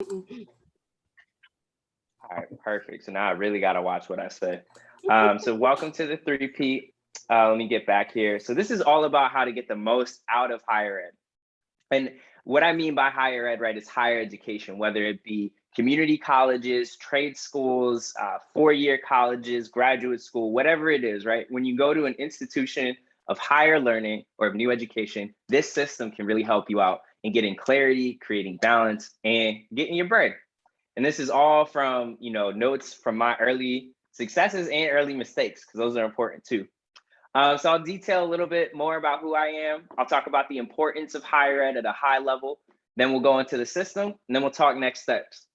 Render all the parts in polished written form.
All right, perfect. So now I really got to watch what I say. So welcome to the Three-Peat. Let me get back here. So this is all about how to get the most out of higher ed. And what I mean by higher ed, right, is higher education, whether it be community colleges, trade schools, four-year colleges, graduate school, whatever it is, right? When you go to an institution of higher learning or of new education, this system can really help you out in getting clarity, creating balance, and getting your bread. And this is all from, notes from my early successes and early mistakes, because those are important too. So I'll detail a little bit more about who I am. I'll talk about the importance of higher ed at a high level. Then we'll go into the system, and then we'll talk next steps.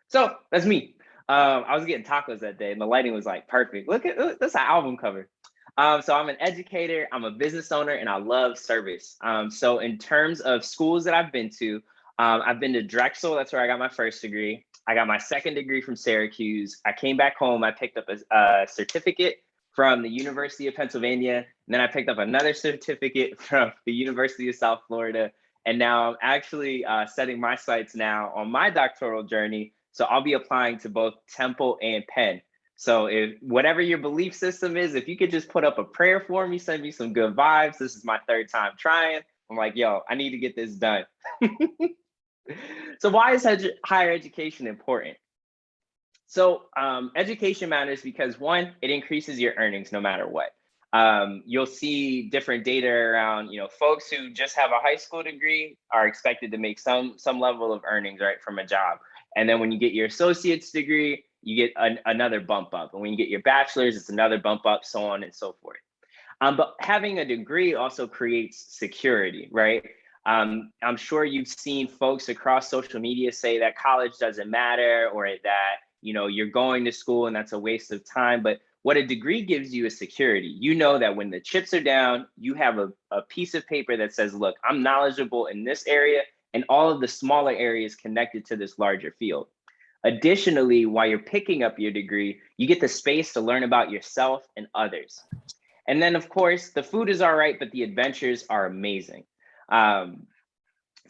So that's me. I was getting tacos that day, and the lighting was like perfect. Look, that's an album cover. So I'm an educator, I'm a business owner, and I love service. So in terms of schools that I've been to Drexel. That's where I got my first degree. I got my second degree from Syracuse. I came back home. I picked up a certificate from the University of Pennsylvania. And then I picked up another certificate from the University of South Florida. And now I'm actually setting my sights now on my doctoral journey. So I'll be applying to both Temple and Penn. So if whatever your belief system is, if you could just put up a prayer for me, send me some good vibes. This is my third time trying. I'm like, yo, I need to get this done. So why is higher education important? So education matters because one, it increases your earnings no matter what. You'll see different data around, folks who just have a high school degree are expected to make some level of earnings, right, from a job. And then when you get your associate's degree, you get another bump up. And when you get your bachelor's, it's another bump up, so on and so forth. But having a degree also creates security, right? I'm sure you've seen folks across social media say that college doesn't matter, or that you're going to school and that's a waste of time. But what a degree gives you is security. You know that when the chips are down, you have a piece of paper that says, look, I'm knowledgeable in this area and all of the smaller areas connected to this larger field. Additionally, while you're picking up your degree, you get the space to learn about yourself and others. And then, of course, the food is all right, but the adventures are amazing. So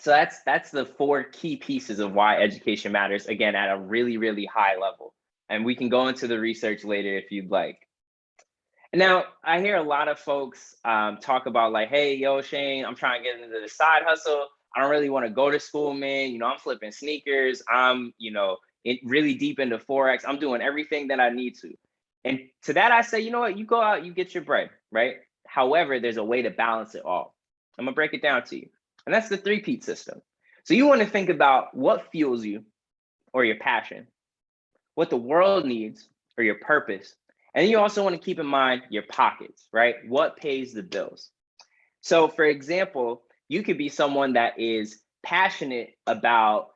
that's the four key pieces of why education matters, again, at a really, really high level. And we can go into the research later if you'd like. And now I hear a lot of folks talk about like, hey, yo, Shane, I'm trying to get into the side hustle. I don't really want to go to school, man. I'm flipping sneakers. I'm, really deep into Forex. I'm doing everything that I need to. And to that, I say, you know what, you go out, you get your bread, right? However, there's a way to balance it all. I'm gonna break it down to you. And that's the three-peat system. So you want to think about what fuels you or your passion, what the world needs or your purpose. And then you also want to keep in mind your pockets, right? What pays the bills? So for example, you could be someone that is passionate about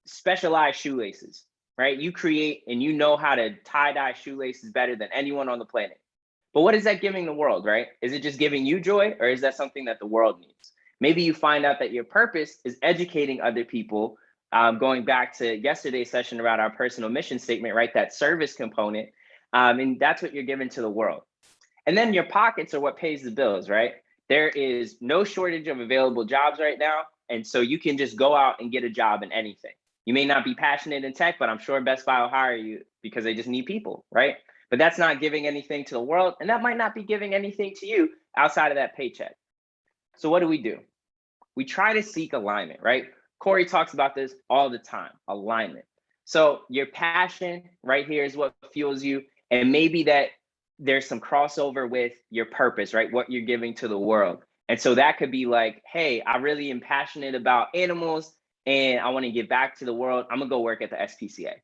specialized shoelaces, right? You create and you know how to tie-dye shoelaces better than anyone on the planet. But what is that giving the world, right? Is it just giving you joy, or is that something that the world needs? Maybe you find out that your purpose is educating other people, going back to yesterday's session about our personal mission statement, right? That service component. And that's what you're giving to the world. And then your pockets are what pays the bills, right? There is no shortage of available jobs right now. And so you can just go out and get a job in anything. You may not be passionate in tech, but I'm sure Best Buy will hire you because they just need people, right? But that's not giving anything to the world. And that might not be giving anything to you outside of that paycheck. So what do? We try to seek alignment, right? Corey talks about this all the time, alignment. So your passion right here is what fuels you. And maybe that there's some crossover with your purpose, right? What you're giving to the world. And so that could be like, hey, I really am passionate about animals and I want to give back to the world. I'm gonna go work at the SPCA.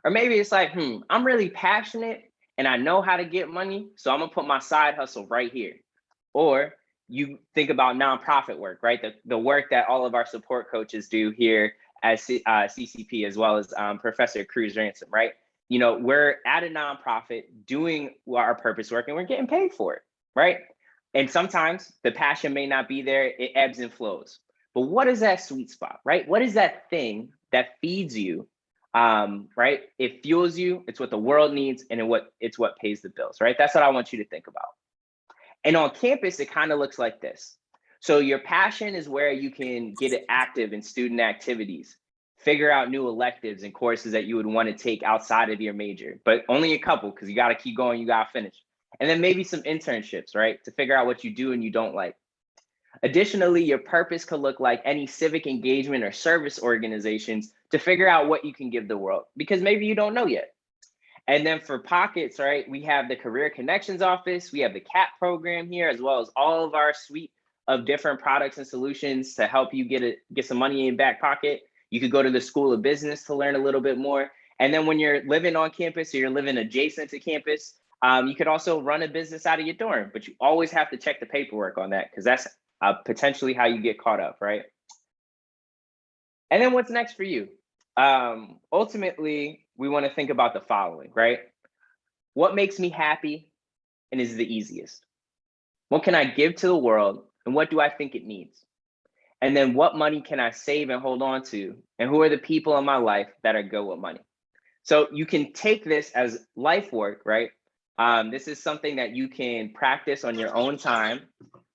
Or maybe it's like, I'm really passionate and I know how to get money. So I'm gonna put my side hustle right here. Or you think about nonprofit work, right? The work that all of our support coaches do here at CCP, as well as Professor Cruz Ransom, right? We're at a nonprofit doing our purpose work and we're getting paid for it, right? And sometimes the passion may not be there, it ebbs and flows. But what is that sweet spot, right? What is that thing that feeds you, right? It fuels you, it's what the world needs, and it's what pays the bills, right? That's what I want you to think about. And on campus, it kind of looks like this. So your passion is where you can get active in student activities. figure out new electives and courses that you would want to take outside of your major, but only a couple because you got to keep going, you got to finish. And then maybe some internships, right? To figure out what you do and you don't like. Additionally, your purpose could look like any civic engagement or service organizations to figure out what you can give the world, because maybe you don't know yet. And then for pockets, right, we have the Career Connections Office, we have the CAP program here, as well as all of our suite of different products and solutions to help you get some money in your back pocket. You could go to the School of Business to learn a little bit more. And then when you're living on campus or you're living adjacent to campus, you could also run a business out of your dorm, but you always have to check the paperwork on that because that's potentially how you get caught up, right? And then what's next for you? Ultimately, we want to think about the following, right? What makes me happy and is the easiest? What can I give to the world and what do I think it needs? And then what money can I save and hold on to? And who are the people in my life that are good with money? So you can take this as life work, right? This is something that you can practice on your own time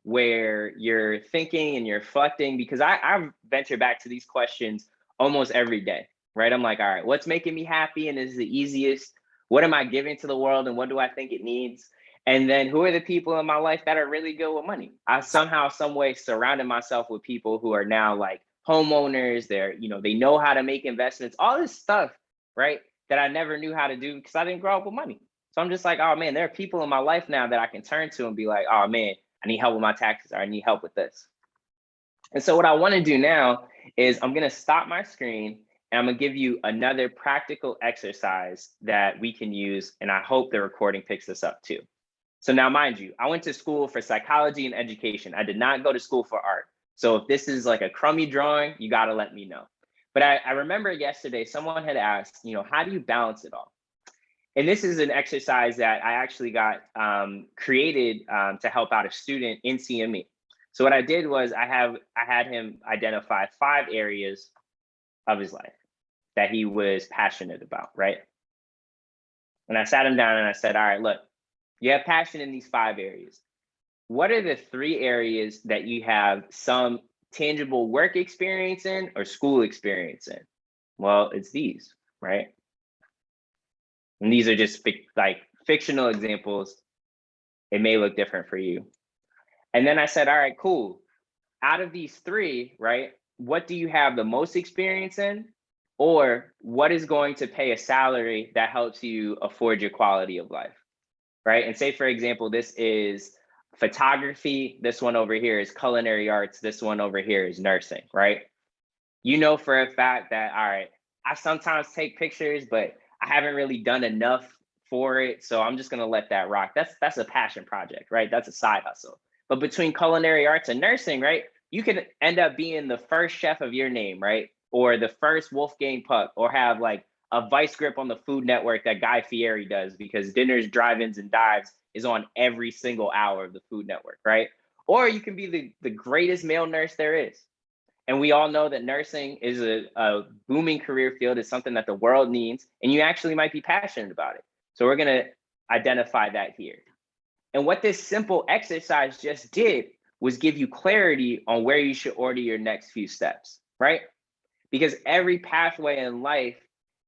where you're thinking and you're reflecting, because I venture back to these questions almost every day, right? I'm like, all right, what's making me happy and is the easiest? What am I giving to the world and what do I think it needs? And then who are the people in my life that are really good with money? I somehow, some way surrounded myself with people who are now like homeowners. They know how to make investments, all this stuff, right? That I never knew how to do because I didn't grow up with money. So I'm just like, oh man, there are people in my life now that I can turn to and be like, oh man, I need help with my taxes, or I need help with this. And so what I want to do now is I'm going to stop my screen and I'm going to give you another practical exercise that we can use. And I hope the recording picks this up too. So now, mind you, I went to school for psychology and education. I did not go to school for art. So if this is like a crummy drawing, you got to let me know. But I remember yesterday, someone had asked, how do you balance it all? And this is an exercise that I actually got created to help out a student in CME. So what I did was I had him identify 5 areas of his life that he was passionate about, right? And I sat him down and I said, all right, look, you have passion in these 5 areas. What are the 3 areas that you have some tangible work experience in or school experience in? Well, it's these, right? And these are just fictional examples. It may look different for you. And then I said, all right, cool. Out of these 3, right, what do you have the most experience in? Or what is going to pay a salary that helps you afford your quality of life, right? And say, for example, this is photography. This one over here is culinary arts. This one over here is nursing, right? You know for a fact that, all right, I sometimes take pictures, but I haven't really done enough for it. So I'm just going to let that rock. That's a passion project, right? That's a side hustle. But between culinary arts and nursing, right, you could end up being the first chef of your name, right? Or the first Wolfgang Puck, or have like a vice grip on the Food Network that Guy Fieri does, because Dinners, Drive-Ins, and Dives is on every single hour of the Food Network, right? Or you can be the greatest male nurse there is. And we all know that nursing is a booming career field. It's something that the world needs, and you actually might be passionate about it. So we're going to identify that here. And what this simple exercise just did was give you clarity on where you should order your next few steps, right? Because every pathway in life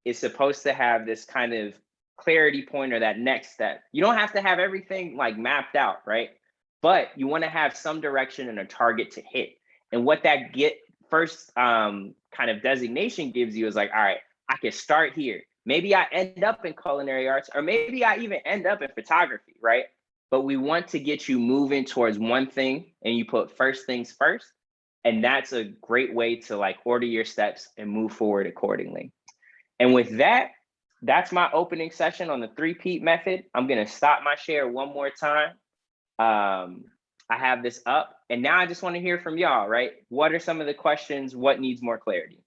is supposed to have this kind of clarity point or that next step. You don't have to have everything like mapped out, right? But you want to have some direction and a target to hit. And what that first kind of designation gives you is like, all right, I can start here. Maybe I end up in culinary arts, or maybe I even end up in photography, right? But we want to get you moving towards one thing, and you put first things first. And that's a great way to like order your steps and move forward accordingly. And with that, that's my opening session on the three-peat method. I'm going to stop my share one more time. I have this up, and now I just want to hear from y'all, right? What are some of the questions? What needs more clarity?